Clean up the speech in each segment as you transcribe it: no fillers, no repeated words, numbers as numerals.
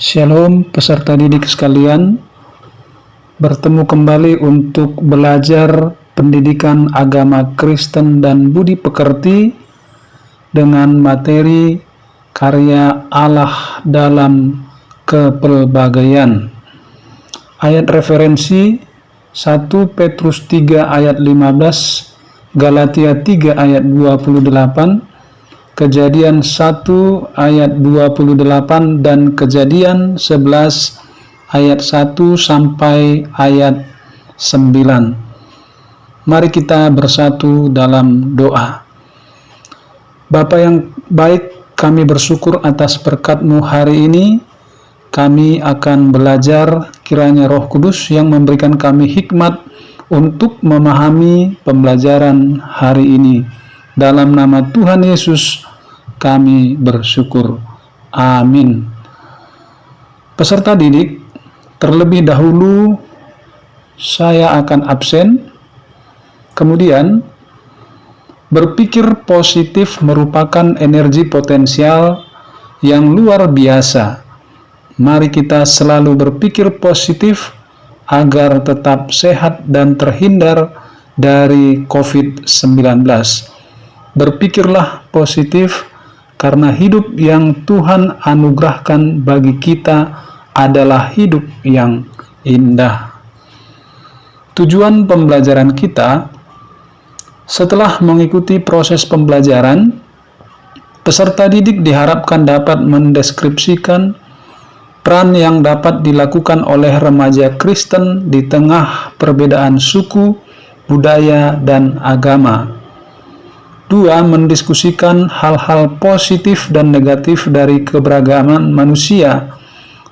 Shalom peserta didik sekalian, bertemu kembali untuk belajar pendidikan agama Kristen dan budi pekerti dengan materi karya Allah dalam kepelbagaian. Ayat referensi 1 Petrus 3 ayat 15, Galatia 3 ayat 28, Kejadian 1 ayat 28 dan Kejadian 11 ayat 1 sampai ayat 9. Mari kita bersatu dalam doa. Bapa yang baik, kami bersyukur atas berkat-Mu hari ini. Kami akan belajar, kiranya Roh Kudus yang memberikan kami hikmat untuk memahami pembelajaran hari ini. Dalam nama Tuhan Yesus kami bersyukur. Amin. Peserta didik, terlebih dahulu saya akan absen. Kemudian, berpikir positif merupakan energi potensial yang luar biasa. Mari kita selalu berpikir positif agar tetap sehat dan terhindar dari COVID-19. Berpikirlah positif, karena hidup yang Tuhan anugerahkan bagi kita adalah hidup yang indah. Tujuan pembelajaran kita, setelah mengikuti proses pembelajaran, peserta didik diharapkan dapat mendeskripsikan peran yang dapat dilakukan oleh remaja Kristen di tengah perbedaan suku, budaya, dan agama. 2. Mendiskusikan hal-hal positif dan negatif dari keberagaman manusia,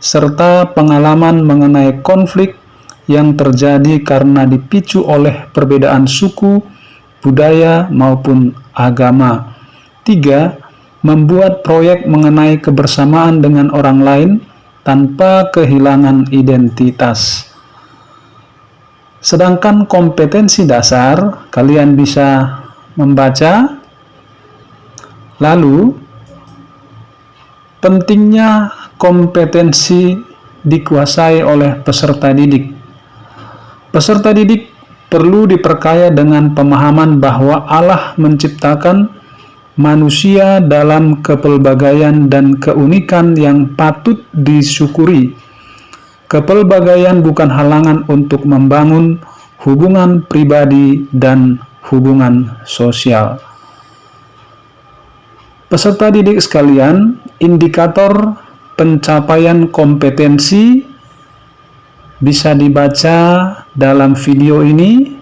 serta pengalaman mengenai konflik yang terjadi karena dipicu oleh perbedaan suku, budaya, maupun agama. 3. Membuat proyek mengenai kebersamaan dengan orang lain tanpa kehilangan identitas. Sedangkan kompetensi dasar, kalian bisa membaca. Lalu, pentingnya kompetensi dikuasai oleh peserta didik. Peserta didik perlu diperkaya dengan pemahaman bahwa Allah menciptakan manusia dalam kepelbagaian dan keunikan yang patut disyukuri. Kepelbagaian bukan halangan untuk membangun hubungan pribadi dan hubungan sosial. Peserta didik sekalian, indikator pencapaian kompetensi bisa dibaca dalam video ini.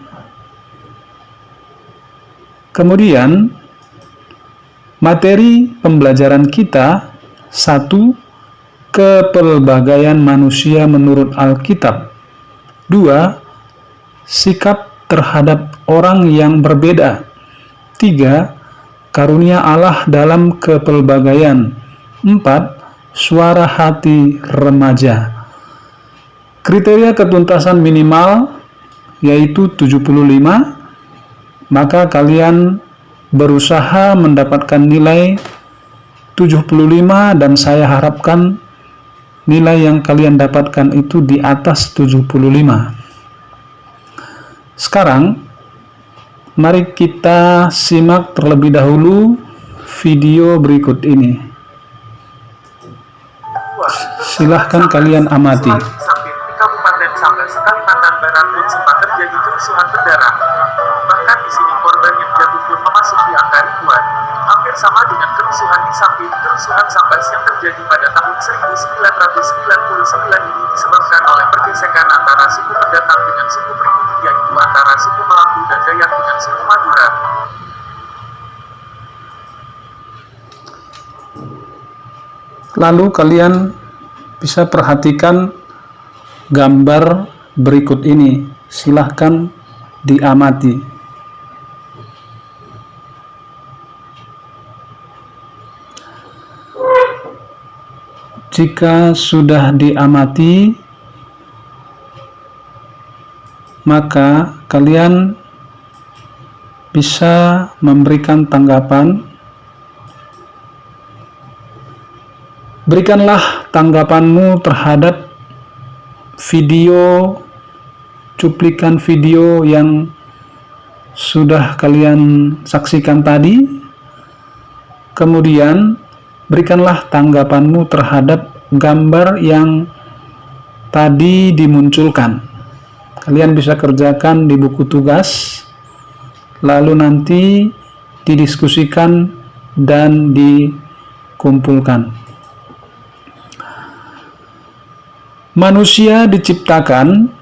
Kemudian, materi pembelajaran kita: 1. Kepelbagaian manusia menurut Alkitab. 2. Sikap terhadap orang yang berbeda. 3. Karunia Allah dalam kepelbagaian. 4. Suara hati remaja. Kriteria ketuntasan minimal yaitu 75. Maka kalian berusaha mendapatkan nilai 75 dan saya harapkan nilai yang kalian dapatkan itu di atas 75. Sekarang, mari kita simak terlebih dahulu video berikut ini. Silahkan kalian amati. Di Kabupaten Sambas, Kalimantan Barat pun sempat terjadi kerusuhan berdarah. Bahkan di sini korban yang jatuh pun memasuki angka ribuan. Hampir sama dengan kerusuhan di Sampit, kerusuhan Sambas yang terjadi pada tahun 1999 ini disebabkan oleh pergesekan antara suku pendatang dengan suku pribumi, yaitu antara suku Melampu dan Dayak dengan suku Madura. Lalu kalian bisa perhatikan gambar berikut ini. Silahkan diamati. Jika sudah diamati, maka kalian bisa memberikan tanggapan Berikanlah tanggapanmu terhadap cuplikan video yang sudah kalian saksikan tadi. Kemudian berikanlah tanggapanmu terhadap gambar yang tadi dimunculkan. Kalian bisa kerjakan di buku tugas, lalu nanti didiskusikan dan dikumpulkan. Manusia diciptakan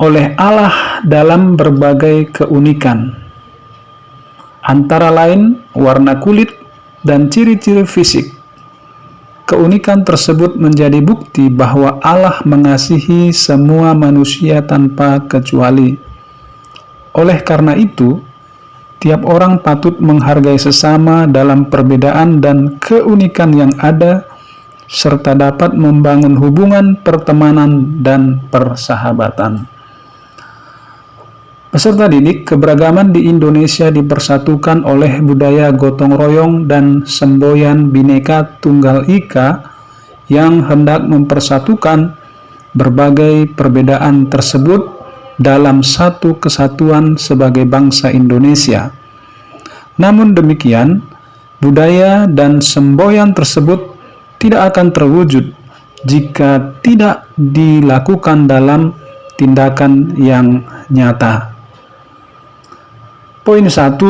oleh Allah dalam berbagai keunikan, antara lain warna kulit dan ciri-ciri fisik. Keunikan tersebut menjadi bukti bahwa Allah mengasihi semua manusia tanpa kecuali. Oleh karena itu, tiap orang patut menghargai sesama dalam perbedaan dan keunikan yang ada, serta dapat membangun hubungan pertemanan dan persahabatan. Peserta didik, keberagaman di Indonesia dipersatukan oleh budaya gotong royong dan semboyan Bhinneka Tunggal Ika yang hendak mempersatukan berbagai perbedaan tersebut dalam satu kesatuan sebagai bangsa Indonesia. Namun demikian, budaya dan semboyan tersebut tidak akan terwujud jika tidak dilakukan dalam tindakan yang nyata. Poin 1.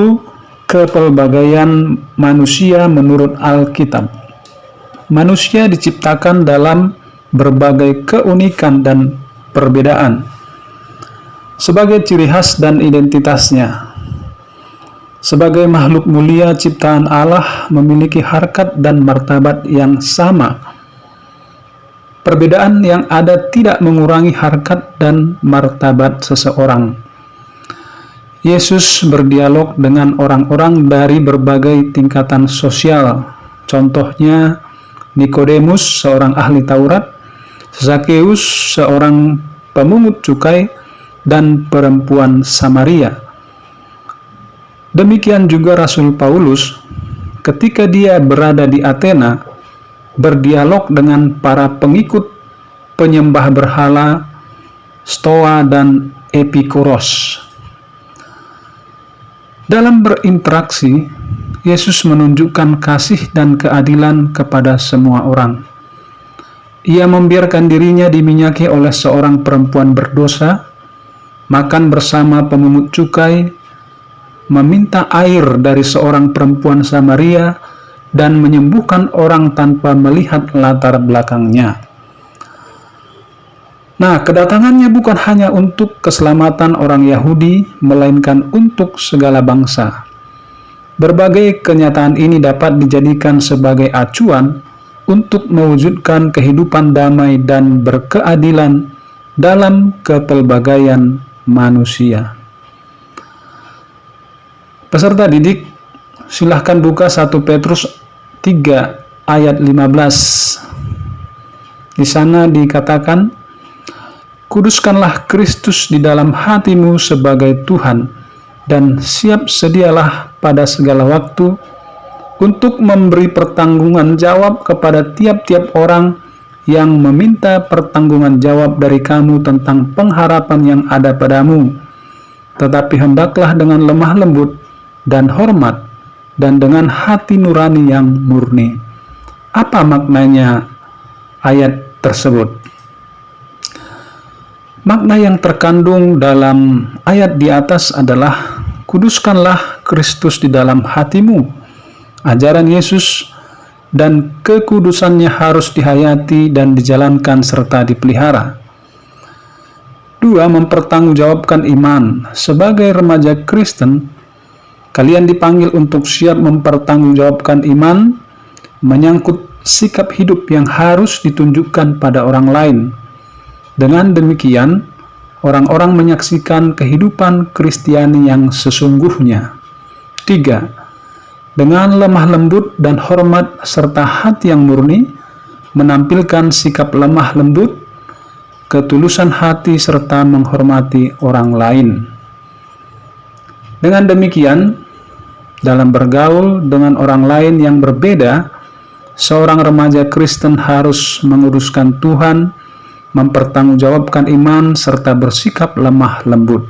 Kepelbagaian manusia menurut Alkitab. Manusia diciptakan dalam berbagai keunikan dan perbedaan sebagai ciri khas dan identitasnya. Sebagai makhluk mulia ciptaan Allah memiliki harkat dan martabat yang sama. Perbedaan yang ada tidak mengurangi harkat dan martabat seseorang. Yesus berdialog dengan orang-orang dari berbagai tingkatan sosial. Contohnya Nikodemus, seorang ahli Taurat, Zakheus, seorang pemungut cukai, dan perempuan Samaria. Demikian juga Rasul Paulus ketika dia berada di Athena berdialog dengan para pengikut penyembah berhala Stoa dan Epikuros. Dalam berinteraksi, Yesus menunjukkan kasih dan keadilan kepada semua orang. Ia membiarkan dirinya diminyaki oleh seorang perempuan berdosa, makan bersama pemungut cukai, meminta air dari seorang perempuan Samaria, dan menyembuhkan orang tanpa melihat latar belakangnya. Nah, kedatangannya bukan hanya untuk keselamatan orang Yahudi, melainkan untuk segala bangsa. Berbagai kenyataan ini dapat dijadikan sebagai acuan untuk mewujudkan kehidupan damai dan berkeadilan dalam kepelbagaian manusia. Peserta didik, silahkan buka 1 Petrus 3 ayat 15. Di sana dikatakan, "Kuduskanlah Kristus di dalam hatimu sebagai Tuhan, dan siap sedialah pada segala waktu untuk memberi pertanggungan jawab kepada tiap-tiap orang yang meminta pertanggungan jawab dari kamu tentang pengharapan yang ada padamu. Tetapi hendaklah dengan lemah lembut dan hormat, dan dengan hati nurani yang murni." Apa maknanya ayat tersebut? Makna yang terkandung dalam ayat di atas adalah, kuduskanlah Kristus di dalam hatimu. Ajaran Yesus dan kekudusannya harus dihayati dan dijalankan serta dipelihara. 2. Mempertanggungjawabkan iman. Sebagai remaja Kristen, kalian dipanggil untuk siap mempertanggungjawabkan iman, menyangkut sikap hidup yang harus ditunjukkan pada orang lain. Dengan demikian, orang-orang menyaksikan kehidupan Kristiani yang sesungguhnya. 3. Dengan lemah lembut dan hormat serta hati yang murni, menampilkan sikap lemah lembut, ketulusan hati serta menghormati orang lain. Dengan demikian, dalam bergaul dengan orang lain yang berbeda, seorang remaja Kristen harus menguduskan Tuhan, mempertanggungjawabkan iman, serta bersikap lemah lembut.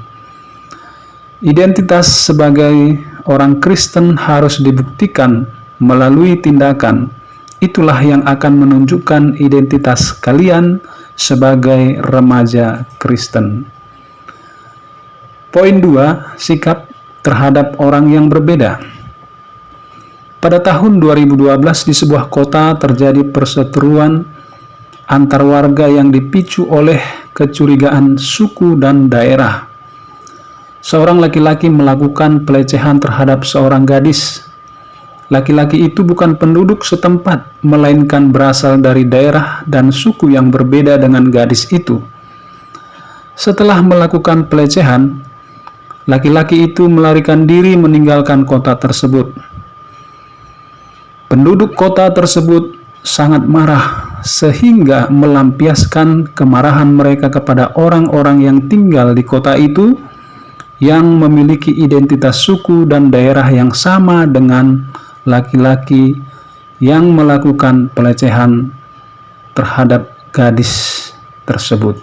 Identitas sebagai orang Kristen harus dibuktikan melalui tindakan. Itulah yang akan menunjukkan identitas kalian sebagai remaja Kristen. Poin 2, sikap terhadap orang yang berbeda. Pada tahun 2012 di sebuah kota terjadi perseteruan antar warga yang dipicu oleh kecurigaan suku dan daerah. Seorang laki-laki melakukan pelecehan terhadap seorang gadis. Laki-laki itu bukan penduduk setempat, melainkan berasal dari daerah dan suku yang berbeda dengan gadis itu. Setelah melakukan pelecehan, laki-laki itu melarikan diri meninggalkan kota tersebut. Penduduk kota tersebut sangat marah sehingga melampiaskan kemarahan mereka kepada orang-orang yang tinggal di kota itu yang memiliki identitas suku dan daerah yang sama dengan laki-laki yang melakukan pelecehan terhadap gadis tersebut.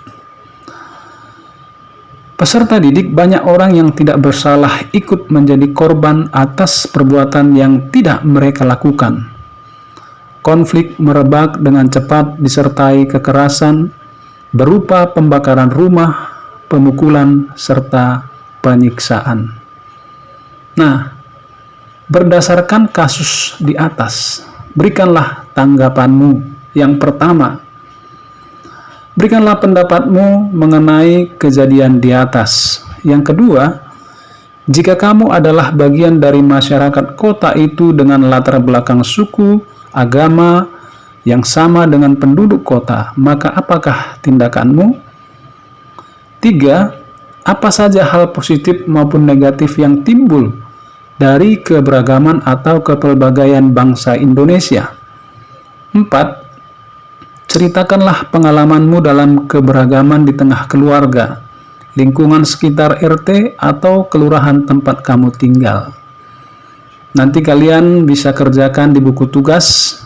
Peserta didik banyak orang yang tidak bersalah ikut menjadi korban atas perbuatan yang tidak mereka lakukan. Konflik merebak dengan cepat disertai kekerasan berupa pembakaran rumah, pemukulan, serta penyiksaan. Nah, berdasarkan kasus di atas, berikanlah tanggapanmu. Yang pertama, berikanlah pendapatmu mengenai kejadian di atas. Yang kedua, jika kamu adalah bagian dari masyarakat kota itu dengan latar belakang suku, agama yang sama dengan penduduk kota, maka apakah tindakanmu? 3. Apa saja hal positif maupun negatif yang timbul dari keberagaman atau kepelbagaian bangsa Indonesia? 4. Ceritakanlah pengalamanmu dalam keberagaman di tengah keluarga, lingkungan sekitar RT atau kelurahan tempat kamu tinggal. Nanti kalian bisa kerjakan di buku tugas,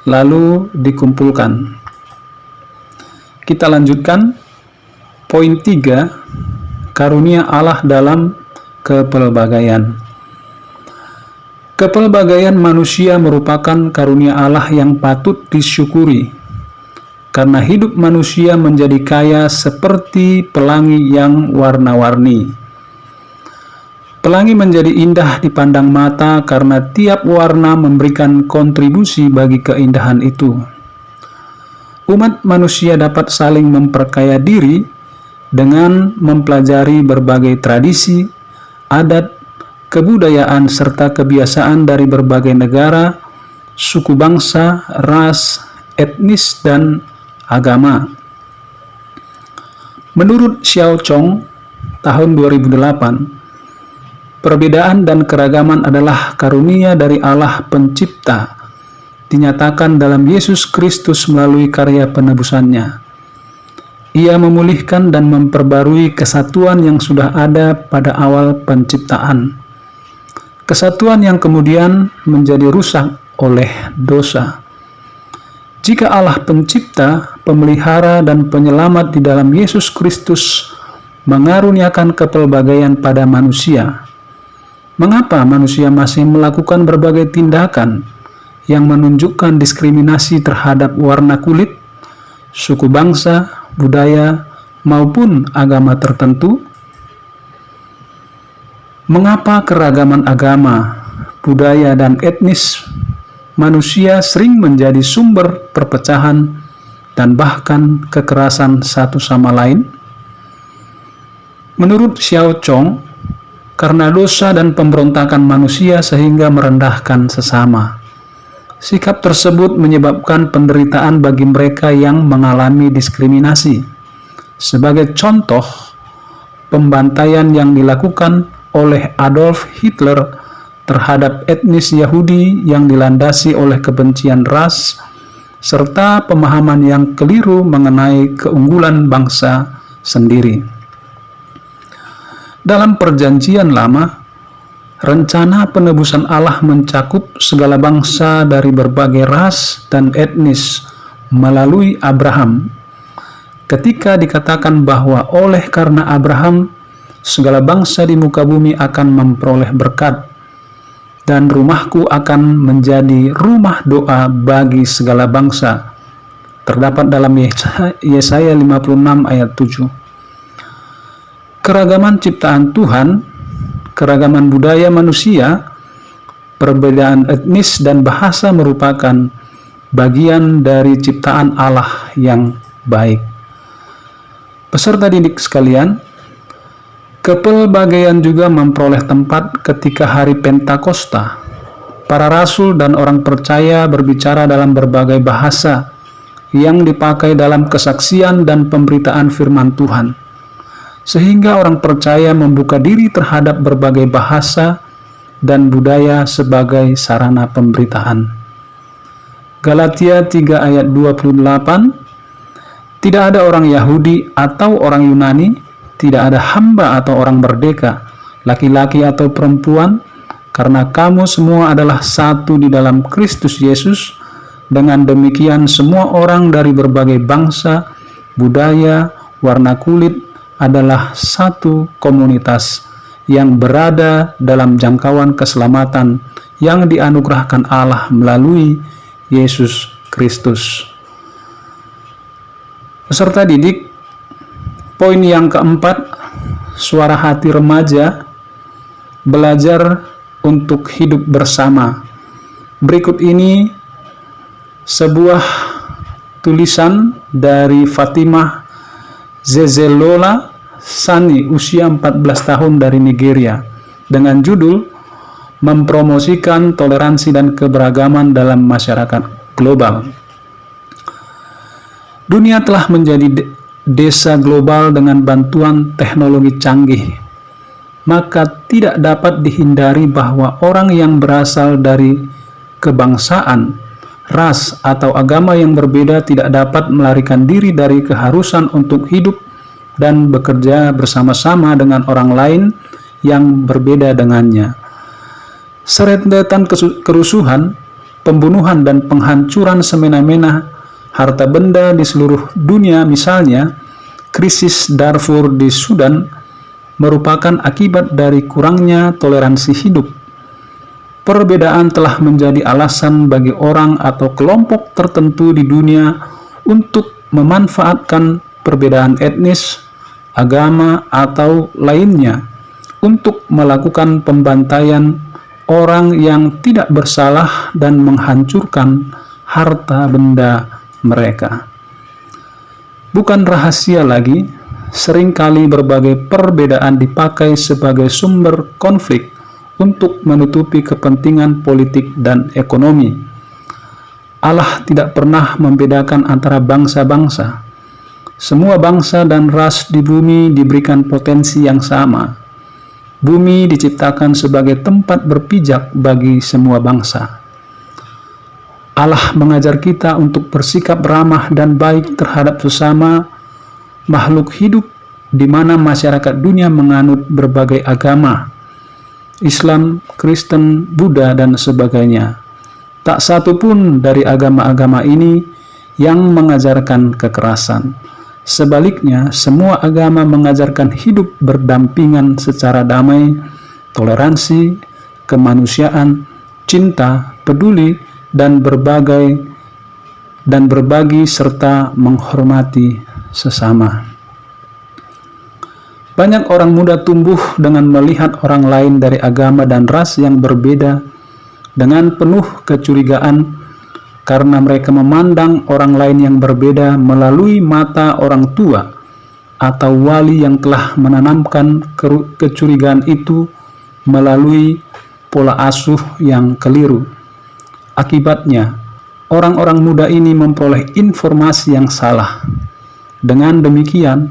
lalu dikumpulkan. Kita lanjutkan. Poin 3, karunia Allah dalam kepelbagaian. Kepelbagaian manusia merupakan karunia Allah yang patut disyukuri, karena hidup manusia menjadi kaya seperti pelangi yang warna-warni. Pelangi menjadi indah dipandang mata karena tiap warna memberikan kontribusi bagi keindahan itu. Umat manusia dapat saling memperkaya diri dengan mempelajari berbagai tradisi, adat, kebudayaan, serta kebiasaan dari berbagai negara, suku bangsa, ras, etnis, dan agama. Menurut Xiao Chong, tahun 2008, perbedaan dan keragaman adalah karunia dari Allah Pencipta, dinyatakan dalam Yesus Kristus melalui karya penebusannya. Ia memulihkan dan memperbarui kesatuan yang sudah ada pada awal penciptaan. Kesatuan yang kemudian menjadi rusak oleh dosa. Jika Allah Pencipta, Pemelihara, dan Penyelamat di dalam Yesus Kristus mengaruniakan kepelbagaian pada manusia, mengapa manusia masih melakukan berbagai tindakan yang menunjukkan diskriminasi terhadap warna kulit, suku bangsa, budaya, maupun agama tertentu? Mengapa keragaman agama, budaya, dan etnis manusia sering menjadi sumber perpecahan dan bahkan kekerasan satu sama lain? Menurut Xiao Chong, karena dosa dan pemberontakan manusia sehingga merendahkan sesama. Sikap tersebut menyebabkan penderitaan bagi mereka yang mengalami diskriminasi. Sebagai contoh, pembantaian yang dilakukan oleh Adolf Hitler terhadap etnis Yahudi yang dilandasi oleh kebencian ras, serta pemahaman yang keliru mengenai keunggulan bangsa sendiri. Dalam Perjanjian Lama, Rencana penebusan Allah mencakup segala bangsa dari berbagai ras dan etnis melalui Abraham. Ketika dikatakan bahwa oleh karena Abraham, segala bangsa di muka bumi akan memperoleh berkat, dan rumahku akan menjadi rumah doa bagi segala bangsa. Terdapat dalam Yesaya 56 ayat 7. Keragaman ciptaan Tuhan, keragaman budaya manusia, perbedaan etnis dan bahasa merupakan bagian dari ciptaan Allah yang baik. Peserta didik sekalian, kepelbagaian juga memperoleh tempat ketika hari Pentakosta. Para rasul dan orang percaya berbicara dalam berbagai bahasa yang dipakai dalam kesaksian dan pemberitaan firman Tuhan, sehingga orang percaya membuka diri terhadap berbagai bahasa dan budaya sebagai sarana pemberitaan. Galatia 3 ayat 28, tidak ada orang Yahudi atau orang Yunani, tidak ada hamba atau orang merdeka, laki-laki atau perempuan, karena kamu semua adalah satu di dalam Kristus Yesus. Dengan demikian semua orang dari berbagai bangsa, budaya, warna kulit adalah satu komunitas yang berada dalam jangkauan keselamatan yang dianugerahkan Allah melalui Yesus Kristus. Peserta didik, poin yang keempat, suara hati remaja, belajar untuk hidup bersama. Berikut ini sebuah tulisan dari Fatimah Zezelola Sani, usia 14 tahun dari Nigeria, dengan judul Mempromosikan Toleransi dan Keberagaman dalam Masyarakat Global. Dunia telah menjadi desa global dengan bantuan teknologi canggih, maka tidak dapat dihindari bahwa orang yang berasal dari kebangsaan, ras, atau agama yang berbeda tidak dapat melarikan diri dari keharusan untuk hidup dan bekerja bersama-sama dengan orang lain yang berbeda dengannya. Serentetan kerusuhan, pembunuhan, dan penghancuran semena-mena harta benda di seluruh dunia, misalnya krisis Darfur di Sudan, merupakan akibat dari kurangnya toleransi hidup. Perbedaan telah menjadi alasan bagi orang atau kelompok tertentu di dunia untuk memanfaatkan perbedaan etnis, agama, atau lainnya untuk melakukan pembantaian orang yang tidak bersalah dan menghancurkan harta benda mereka. Bukan rahasia lagi, seringkali berbagai perbedaan dipakai sebagai sumber konflik untuk menutupi kepentingan politik dan ekonomi. Allah tidak pernah membedakan antara bangsa-bangsa. Semua bangsa dan ras di bumi diberikan potensi yang sama. Bumi diciptakan sebagai tempat berpijak bagi semua bangsa. Allah mengajar kita untuk bersikap ramah dan baik terhadap sesama makhluk hidup, di mana masyarakat dunia menganut berbagai agama, Islam, Kristen, Buddha, dan sebagainya. Tak satu pun dari agama-agama ini yang mengajarkan kekerasan. Sebaliknya, semua agama mengajarkan hidup berdampingan secara damai, toleransi, kemanusiaan, cinta, peduli, dan berbagi serta menghormati sesama. Banyak orang muda tumbuh dengan melihat orang lain dari agama dan ras yang berbeda dengan penuh kecurigaan, karena mereka memandang orang lain yang berbeda melalui mata orang tua atau wali yang telah menanamkan kecurigaan itu melalui pola asuh yang keliru. Akibatnya, orang-orang muda ini memperoleh informasi yang salah. Dengan demikian,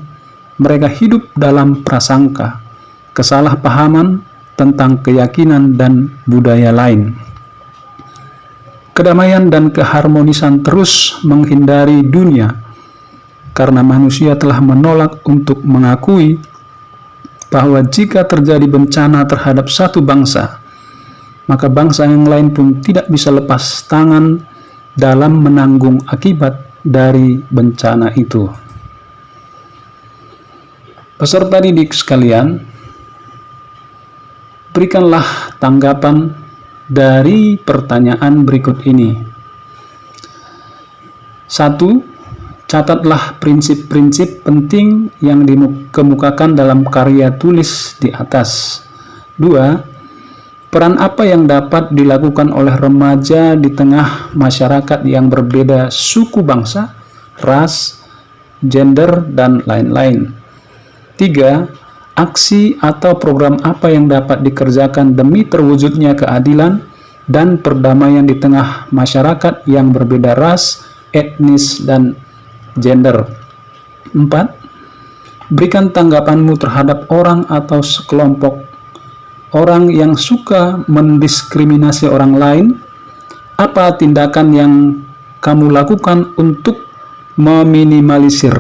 mereka hidup dalam prasangka, kesalahpahaman tentang keyakinan dan budaya lain. Kedamaian dan keharmonisan terus menghindari dunia karena manusia telah menolak untuk mengakui bahwa jika terjadi bencana terhadap satu bangsa, maka bangsa yang lain pun tidak bisa lepas tangan dalam menanggung akibat dari bencana itu. Peserta didik sekalian, berikanlah tanggapan dari pertanyaan berikut ini. 1. Catatlah prinsip-prinsip penting yang dikemukakan dalam karya tulis di atas. 2. Peran apa yang dapat dilakukan oleh remaja di tengah masyarakat yang berbeda suku bangsa, ras, gender, dan lain-lain. 3. Aksi atau program apa yang dapat dikerjakan demi terwujudnya keadilan dan perdamaian di tengah masyarakat yang berbeda ras, etnis, dan gender. 4. Berikan tanggapanmu terhadap orang atau sekelompok orang yang suka mendiskriminasi orang lain. Apa tindakan yang kamu lakukan untuk meminimalisir?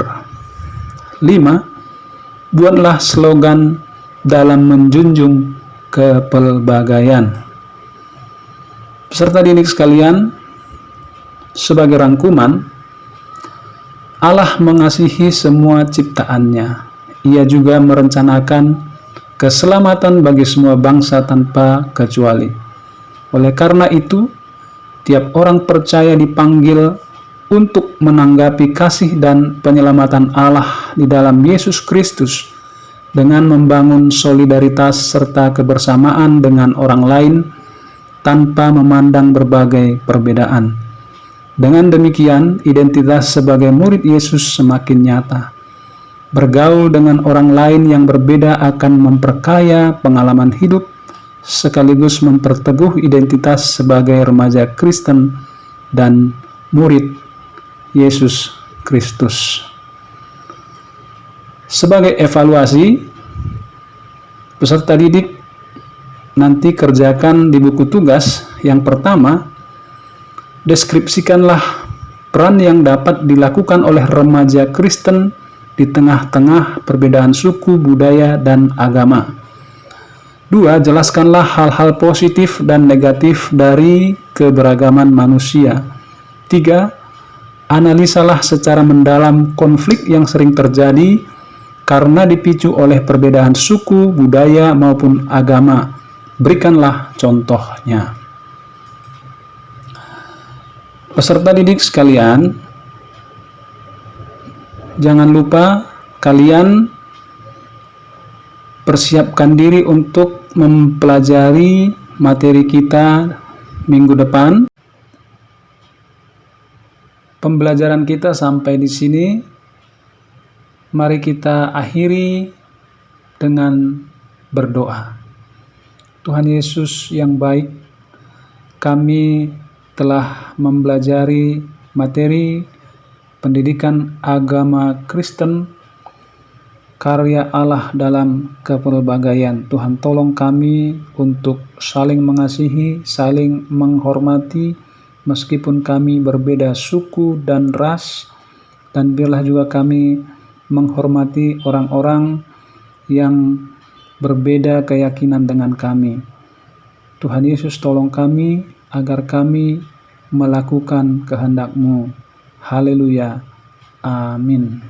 5. Buatlah slogan dalam menjunjung kepelbagaian. Peserta didik sekalian, sebagai rangkuman, Allah mengasihi semua ciptaannya. Ia juga merencanakan keselamatan bagi semua bangsa tanpa kecuali. Oleh karena itu, tiap orang percaya dipanggil untuk menanggapi kasih dan penyelamatan Allah di dalam Yesus Kristus dengan membangun solidaritas serta kebersamaan dengan orang lain tanpa memandang berbagai perbedaan. Dengan demikian, identitas sebagai murid Yesus semakin nyata. Bergaul dengan orang lain yang berbeda akan memperkaya pengalaman hidup, sekaligus memperteguh identitas sebagai remaja Kristen dan murid Yesus Kristus. Sebagai evaluasi, peserta didik nanti kerjakan di buku tugas yang pertama, deskripsikanlah peran yang dapat dilakukan oleh remaja Kristen di tengah-tengah perbedaan suku, budaya, dan agama. 2. Jelaskanlah hal-hal positif dan negatif dari keberagaman manusia. 3. Analisalah secara mendalam konflik yang sering terjadi karena dipicu oleh perbedaan suku, budaya, maupun agama. Berikanlah contohnya. Peserta didik sekalian, jangan lupa kalian persiapkan diri untuk mempelajari materi kita minggu depan. Pembelajaran kita sampai di sini. Mari kita akhiri dengan berdoa. Tuhan Yesus yang baik, kami telah mempelajari materi pendidikan agama Kristen, karya Allah dalam kepelbagaian. Tuhan, tolong kami untuk saling mengasihi, saling menghormati, meskipun kami berbeda suku dan ras, dan biarlah juga kami menghormati orang-orang yang berbeda keyakinan dengan kami. Tuhan Yesus, tolong kami agar kami melakukan kehendak-Mu. Haleluya. Amin.